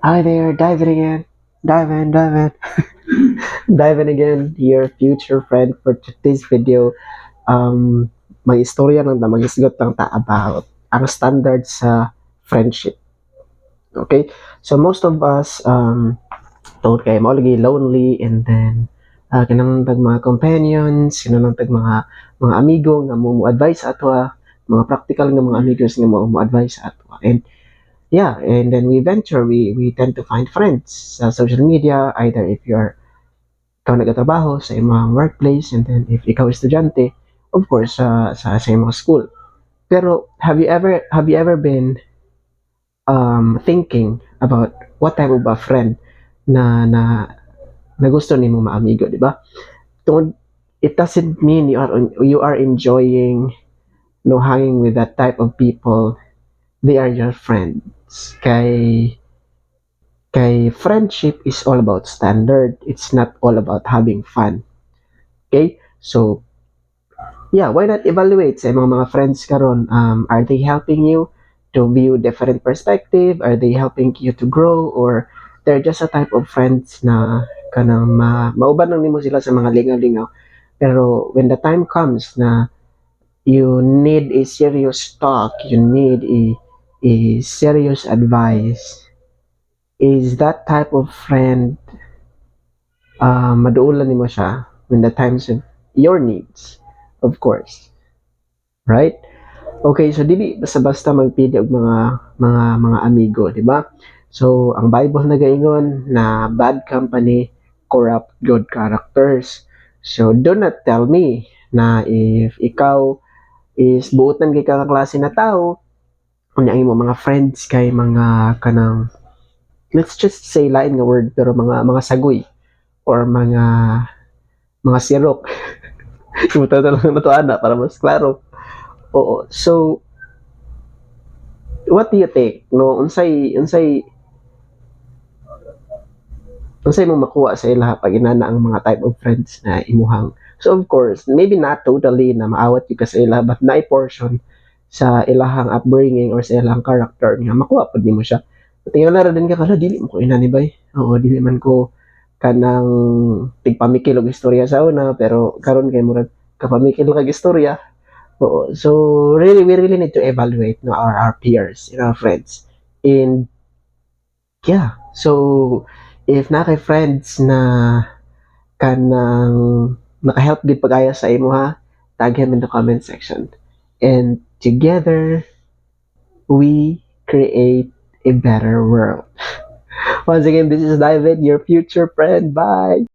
Hi there, dive in, dive in again, your future friend for today's video. May istorya lang na mag-isgot lang ta about ang standard sa friendship. Okay? So most of us, tungkol kay mo lagi lonely and then kanang tag mga companions, kanang tag mga amigo nga mo advice ato mga practical nga mga amigos nga mo advice ato. And yeah, and then we tend to find friends sa social media, either if you're ikaw nagatrabaho sa imong workplace, and then if ikaw estudyante, of course sa imong school. Pero have you ever been thinking about what type of a friend na gusto nimo maamigo, di ba? Tungod, it doesn't mean you are enjoying no hanging with that type of people. They are your friends. Kay friendship is all about standard. It's not all about having fun. Okay? So, yeah, why not evaluate sa mga friends karon? Are they helping you to view different perspective? Are they helping you to grow? Or they're just a type of friends na kanang mauban lang nimo sila sa mga lingaw-lingaw. Pero when the time comes na you need a serious talk, you need a serious advice, is that type of friend maduulan nimo siya when the times of your needs, of course, right? Okay, so dili basta-basta magpili og mga amigo, di ba? So ang Bible nagaingon na bad company corrupt good characters. So do not tell me na if ikaw is buotan kay ka klase na tao, unya imo mga friends kay mga kanang, let's just say lain nga word, pero mga sagoy or mga sirok. Ibutan na lang na to ana para mas klaro. Oo. So, what do you think? No, unsay mo makuha sa ilaha pag inana ang mga type of friends na imuhang. So of course, maybe not totally na maawat yung ka sa ilaha, but na portion sa ilahang upbringing or sa ilahang character nga makuha pud nimo siya. Tingnan na rin ka kala dili mo ko inani bay. Oo, dili man ko kanang tigpamikil og istorya sa una, pero karon kay murag kapamikil kag istorya. Oo. So really we really need to evaluate no our peers and our friends. And yeah, so if na kay friends na kanang naka-help gid pag-aya sa imo ha, tag him in the comment section. And together we create a better world. Once again, this is David, your future friend. Bye.